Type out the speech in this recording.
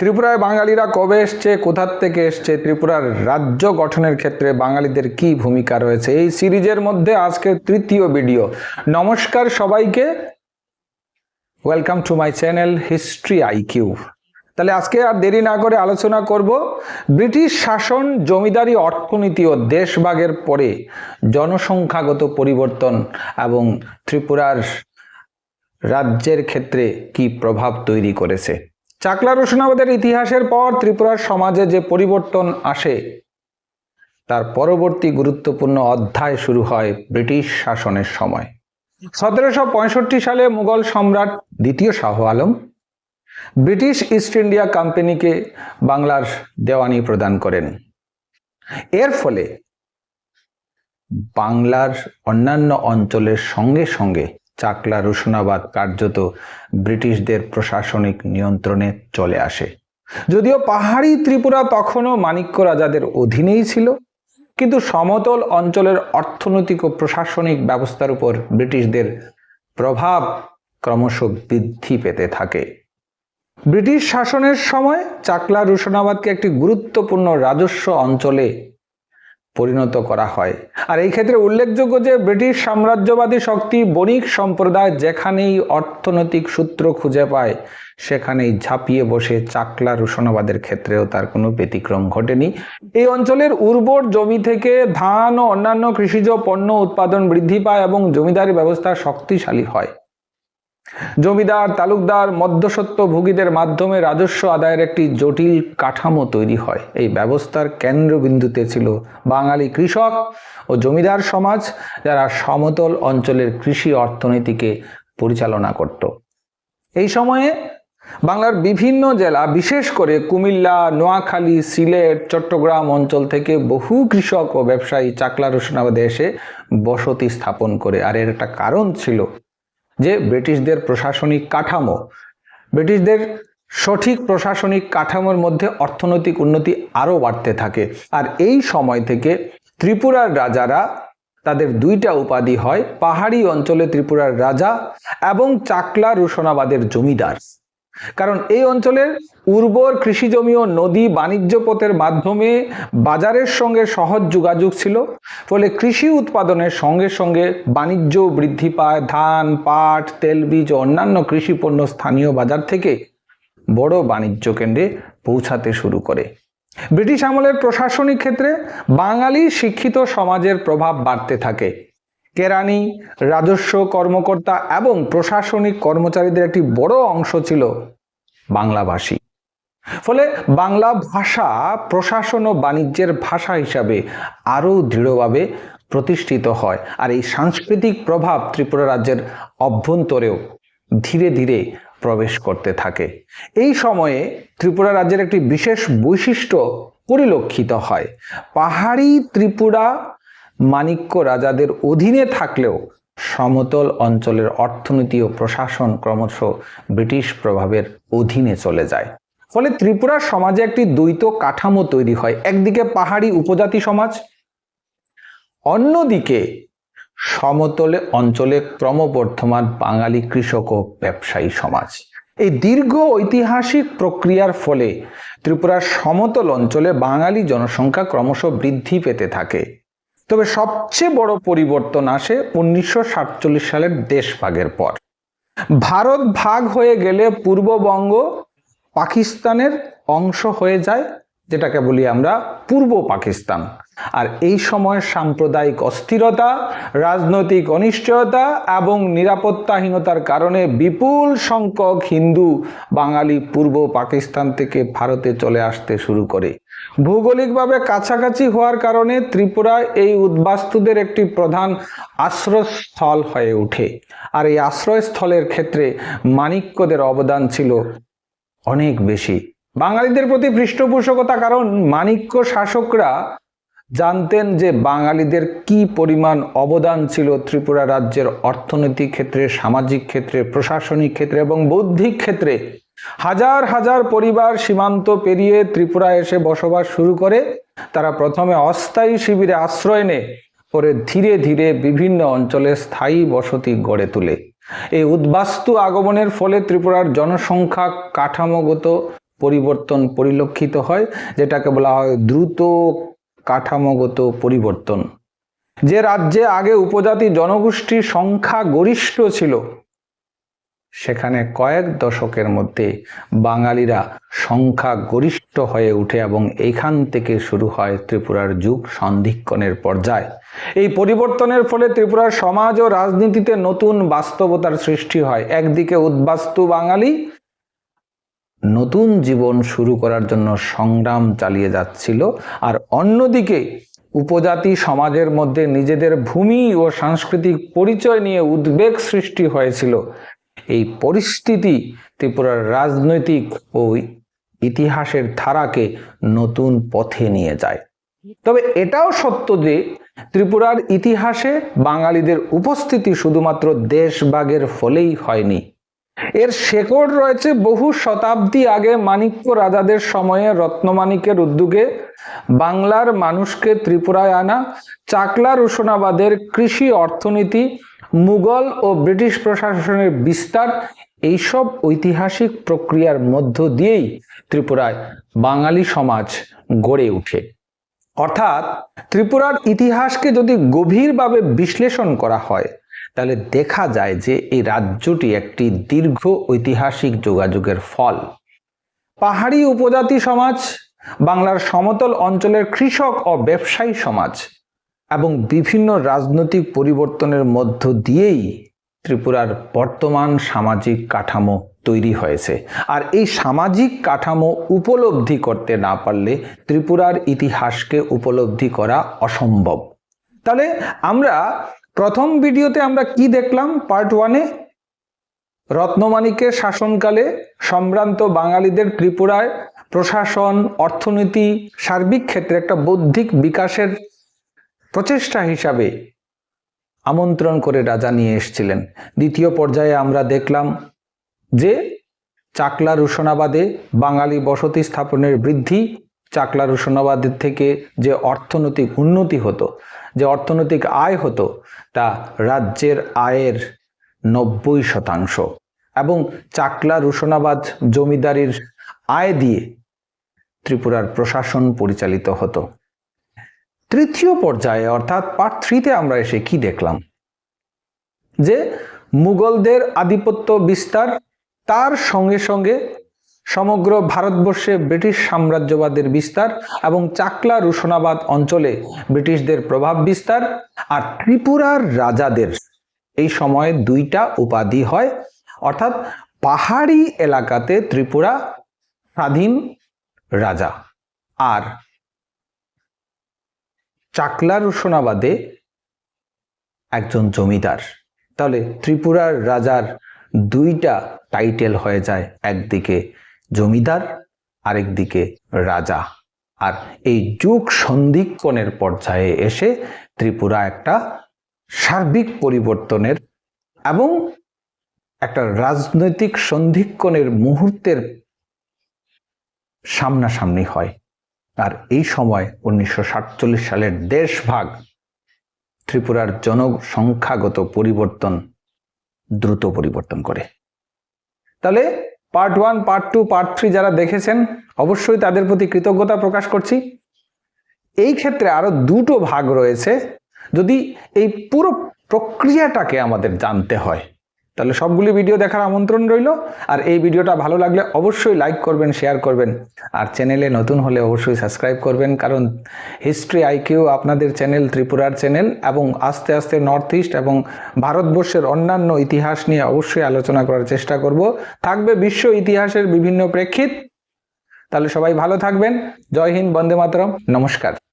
ত্রিপুরায় বাঙালিরা কবে এসছে, কোথার থেকে এসছে, ত্রিপুরার রাজ্য গঠনের ক্ষেত্রে বাঙালিদের কি ভূমিকা রয়েছে, এই সিরিজের মধ্যে আজকের তৃতীয় ভিডিও। নমস্কার সবাইকে, welcome to my channel history IQ. তাহলে আজকে আর দেরি না করে আলোচনা করব ব্রিটিশ শাসন, জমিদারি, অর্থনীতি ও দেশভাগের পরে জনসংখ্যাগত পরিবর্তন এবং ত্রিপুরার রাজ্যের ক্ষেত্রে কি প্রভাব তৈরি করেছে। চাকলা রোশনাবাদের ইতিহাসের পর ত্রিপুরার সমাজে যে পরিবর্তন আসে তার পরবর্তী গুরুত্বপূর্ণ অধ্যায় শুরু হয় ব্রিটিশ শাসনের সময়। 1765 সালে মুঘল সম্রাট দ্বিতীয় Shah Alam British east India কোম্পানিকে বাংলার দেওয়ানি প্রদান করেন। এর ফলে বাংলার অন্যান্য অঞ্চলের সঙ্গে সঙ্গে চাকলা রোশনাবাদ কার্যত ব্রিটিশদের প্রশাসনিক নিয়ন্ত্রণে চলে আসে। যদিও পাহাড়ি ত্রিপুরা তখনও মাণিক্য রাজাদের অধীনেই ছিল, কিন্তু সমতল অঞ্চলের অর্থনৈতিক ও প্রশাসনিক ব্যবস্থার উপর ব্রিটিশদের প্রভাব ক্রমশ বৃদ্ধি পেতে থাকে। ব্রিটিশ শাসনের সময় চাকলা রোশনাবাদকে একটি গুরুত্বপূর্ণ রাজস্ব অঞ্চলে পরিণত করা হয়। আর এই ক্ষেত্রে উল্লেখযোগ্য যে ব্রিটিশ সাম্রাজ্যবাদী শক্তি বণিক সম্প্রদায় যেখানেই অর্থনৈতিক সূত্র খুঁজে পায় সেখানেই ঝাঁপিয়ে বসে। চাকলা রোশনাবাদের ক্ষেত্রেও তার কোনো ব্যতিক্রম ঘটেনি। এই অঞ্চলের উর্বর জমি থেকে ধান ও অন্যান্য কৃষিজ পণ্য উৎপাদন বৃদ্ধি পায় এবং জমিদারি ব্যবস্থা শক্তিশালী হয়। জমিদার, তালুকদার, মধ্যস্বত্ব ভোগীদের মাধ্যমে রাজস্ব আদায়ের একটি জটিল কাঠামো তৈরি হয়। এই ব্যবস্থার কেন্দ্রবিন্দুতে ছিল বাঙালি কৃষক ও জমিদার সমাজ, যারা সমতল অঞ্চলের কৃষি অর্থনীতিকে পরিচালনা করত। এই সময়ে বাংলার বিভিন্ন জেলা, বিশেষ করে কুমিল্লা, নোয়াখালী, সিলেট, চট্টগ্রাম অঞ্চল থেকে বহু কৃষক ও ব্যবসায়ী চাকলা রোশনাবাদে এসে বসতি স্থাপন করে। আর এর একটা কারণ ছিল যে ব্রিটিশদের প্রশাসনিক কাঠামো, ব্রিটিশদের সঠিক প্রশাসনিক কাঠামোর মধ্যে অর্থনৈতিক উন্নতি আরও বাড়তে থাকে। আর এই সময় থেকে ত্রিপুরার রাজারা, তাদের দুইটা উপাধি হয়, পাহাড়ি অঞ্চলে ত্রিপুরার রাজা এবং চাকলা রোশনাবাদের জমিদার। কারণ এই অঞ্চলের উর্বর কৃষি জমি ও নদী বাণিজ্য পথের মাধ্যমে বাজারের সঙ্গে সহজ যোগাযোগ ছিল, ফলে কৃষি উৎপাদনের সঙ্গে সঙ্গে বাণিজ্য বৃদ্ধি পায়। ধান, পাট, তেলবীজ ও অন্যান্য কৃষি পণ্য স্থানীয় বাজার থেকে বড় বাণিজ্য কেন্দ্রে পৌঁছাতে শুরু করে। ব্রিটিশ আমলের প্রশাসনিক ক্ষেত্রে বাঙালি শিক্ষিত সমাজের প্রভাব বাড়তে থাকে। কেরানি, রাজস্ব কর্মকর্তা এবং প্রশাসনিক কর্মচারীদের একটি বড় অংশ ছিল বাংলাভাষী। ফলে বাংলা ভাষা প্রশাসন ও বাণিজ্যের ভাষা হিসাবে আরও দৃঢ়ভাবে প্রতিষ্ঠিত হয়। আর এই সাংস্কৃতিক প্রভাব ত্রিপুরা রাজ্যের অভ্যন্তরেও ধীরে ধীরে প্রবেশ করতে থাকে। এই সময়ে ত্রিপুরা রাজ্যের একটি বিশেষ বৈশিষ্ট্য পরিলক্ষিত হয়। পাহাড়ি ত্রিপুরা মাণিক্য রাজাদের অধীনে থাকলেও সমতল অঞ্চলের অর্থনীতি ও প্রশাসন ক্রমশ ব্রিটিশ প্রভাবের অধীনে চলে যায়। ফলে ত্রিপুরার সমাজে একটি দ্বৈত কাঠামো তৈরি হয়। একদিকে পাহাড়ি উপজাতি সমাজ, অন্যদিকে সমতলে অঞ্চলে ক্রমবর্ধমান বাঙালি কৃষক ও ব্যবসায়ী সমাজ। এই দীর্ঘ ঐতিহাসিক প্রক্রিয়ার ফলে ত্রিপুরার সমতল অঞ্চলে বাঙালি জনসংখ্যা ক্রমশ বৃদ্ধি পেতে থাকে। তবে সবচেয়ে বড় পরিবর্তন আসে 1947 সালের দেশভাগের পর। ভারত ভাগ হয়ে গেলে পূর্ববঙ্গ পাকিস্তানের অংশ হয়ে যায়, যেটাকে বলি আমরা পূর্ব পাকিস্তান। আর এই সময় সাম্প্রদায়িক অস্থিরতা, রাজনৈতিক অনিশ্চয়তা এবং নিরাপত্তাহীনতার কারণে বিপুল সংখ্যক হিন্দু বাঙালি পূর্ব পাকিস্তান থেকে ভারতে চলে আসতে শুরু করে। ভৌগোলিকভাবে কাছাকাছি হওয়ার কারণে ত্রিপুরা এই উদ্বাস্তুদের একটি প্রধান আশ্রয়স্থল হয়ে ওঠে। আর এই আশ্রয়স্থলের ক্ষেত্রে মাণিক্যদের অবদান ছিল অনেক বেশি বাঙালিদের প্রতি পৃষ্ঠপোষকতা, কারণ মাণিক্য শাসকরা জানতেন যে বাঙালিদের কি পরিমাণ অবদান ছিল ত্রিপুরা রাজ্যের অর্থনৈতিক ক্ষেত্রে, সামাজিক ক্ষেত্রে, প্রশাসনিক ক্ষেত্রে এবং বৌদ্ধিক ক্ষেত্রে। হাজার হাজার পরিবার সীমান্ত পেরিয়ে ত্রিপুরা এসে বসবাস শুরু করে। তারা প্রথমে অস্থায়ী শিবিরে আশ্রয় নেয়, পরে ধীরে ধীরে বিভিন্ন অঞ্চলে স্থায়ী বসতি গড়ে তোলে। এই উদ্বাস্তু আগমনের ফলে ত্রিপুরার জনসংখ্যা কাঠামোগত পরিবর্তন পরিলক্ষিত হয়, যেটাকে বলা হয় দ্রুত কাঠামোগত পরিবর্তন। যে রাজ্যে আগে উপজাতি জনগোষ্ঠীর সংখ্যা গরিষ্ঠ ছিল, সেখানে কয়েক দশকের মধ্যে বাঙালিরা সংখ্যা গরিষ্ঠ হয়ে ওঠে এবং এইখান থেকে শুরু হয় ত্রিপুরার যুগ সন্ধিক্ষণের পর্যায়। এই পরিবর্তনের ফলে ত্রিপুরার সমাজ ও রাজনীতিতে নতুন বাস্তবতার সৃষ্টি হয়। একদিকে উদ্বাস্তু বাঙালি নতুন জীবন শুরু করার জন্য সংগ্রাম চালিয়ে যাচ্ছিল, আর অন্যদিকে উপজাতি সমাজের মধ্যে নিজেদের ভূমি ও সাংস্কৃতিক পরিচয় নিয়ে উদ্বেগ সৃষ্টি হয়েছিল। এই পরিস্থিতি ত্রিপুরার রাজনৈতিক ও ইতিহাসের ধারাকে নতুন পথে নিয়ে যায়। তবে এটাও সত্য যে ত্রিপুরার ইতিহাসে বাঙালিদের উপস্থিতি শুধুমাত্র দেশভাগের ফলেই হয়নি। এর শেকড় রয়েছে বহু শতাব্দী আগে মাণিক্য রাজাদের সময়ে রত্নমাণিক্যের উদ্যোগে বাংলার মানুষকে ত্রিপুরায় আনা, চাকলা রুশনাবাদের কৃষি অর্থনীতি, মুঘল ও ব্রিটিশ প্রশাসনের বিস্তার, এইসব ঐতিহাসিক প্রক্রিয়ার মধ্য দিয়েই ত্রিপুরায় বাঙালি সমাজ গড়ে ওঠে। অর্থাৎ ত্রিপুরার ইতিহাসকে যদি গভীরভাবে বিশ্লেষণ করা হয়, তাহলে দেখা যায় যে এই রাজ্যটি একটি দীর্ঘ ঐতিহাসিক যোগাযোগের ফল। পাহাড়ি উপজাতি সমাজ, বাংলার সমতল অঞ্চলের কৃষক ও ব্যবসায়ী সমাজ এবং বিভিন্ন রাজনৈতিক পরিবর্তনের মধ্য দিয়েই ত্রিপুরার বর্তমান সামাজিক কাঠামো তৈরি হয়েছে। আর এই সামাজিক কাঠামো উপলব্ধি করতে না পারলে ত্রিপুরার ইতিহাসকে উপলব্ধি করা অসম্ভব। তাহলে আমরা প্রথম ভিডিওতে আমরা কি দেখলাম? পার্ট 1-এ রত্নমাণিক্যের শাসনকালে সম্ভ্রান্ত বাঙালিদের ত্রিপুরায় প্রশাসন, অর্থনীতি, সার্বিক ক্ষেত্রে একটা বৌদ্ধিক বিকাশের প্রচেষ্টা হিসাবে আমন্ত্রণ করে রাজা নিয়ে এসেছিলেন। দ্বিতীয় পর্যায়ে আমরা দেখলাম যে চাকলা রুশনাবাদে বাঙালি বসতি স্থাপনের বৃদ্ধি, চাকলা রুশনাবাদের থেকে যে অর্থনৈতিক উন্নতি হতো, যে অর্থনৈতিক আয় হতো, তা রাজ্যের আয়ের 90% এবং চাকলা রুশনাবাদ জমিদারির আয় দিয়ে ত্রিপুরার প্রশাসন পরিচালিত হতো। তৃতীয় পর্যায়ে অর্থাৎ পার্ট 3-তে আমরা এসে কি দেখলাম? যে মুঘলদের আধিপত্য বিস্তার, তার সঙ্গে সঙ্গে সমগ্র ভারতবর্ষে ব্রিটিশ সাম্রাজ্যবাদের বিস্তার এবং চাকলা রুশনাবাদ অঞ্চলে ব্রিটিশদের প্রভাব বিস্তার। আর ত্রিপুরার রাজাদের এই সময়ে 2টা উপাধি হয়, অর্থাৎ পাহাড়ি এলাকাতে ত্রিপুরা স্বাধীন রাজা আর চাকলা রুশনাবাদে একজন জমিদার। তাহলে ত্রিপুরার রাজার 2টা টাইটেল হয়ে যায়, একদিকে জমিদার আরেকদিকে রাজা। আর এই যুগ সন্ধিক্ষণের পর্যায়ে এসে ত্রিপুরা একটা সার্বিক পরিবর্তনের এবং একটা রাজনৈতিক সন্ধিক্ষণের মুহূর্তের সামনাসামনি হয়। আর এই সময় 1947 সালের দেশভাগ ত্রিপুরার জনসংখ্যাগত পরিবর্তন দ্রুত পরিবর্তন করে। তাহলে পার্ট 1, পার্ট 2, পার্ট 3 যারা দেখেছেন অবশ্যই তাদের প্রতি কৃতজ্ঞতা প্রকাশ করছি। এই ক্ষেত্রে আরো 2টো ভাগ রয়েছে। যদি এই পুরো প্রক্রিয়াটাকে আমাদের জানতে হয়, তাহলে সবগুলি ভিডিও দেখার আমন্ত্রণ রইল। আর এই ভিডিওটা ভালো লাগলে অবশ্যই লাইক করবেন, শেয়ার করবেন, আর চ্যানেলে নতুন হলে অবশ্যই সাবস্ক্রাইব করবেন, কারণ হিস্ট্রি আইকিউ আপনাদের চ্যানেল, ত্রিপুরার চ্যানেল, এবং আস্তে আস্তে নর্থ ইস্ট এবং ভারতবর্ষের অন্যান্য ইতিহাস নিয়ে অবশ্যই আলোচনা করার চেষ্টা করব। থাকবে বিশ্ব ইতিহাসের বিভিন্ন প্রেক্ষিত। তাহলে সবাই ভালো থাকবেন। জয় হিন্দ, বন্দে মাতরম, নমস্কার।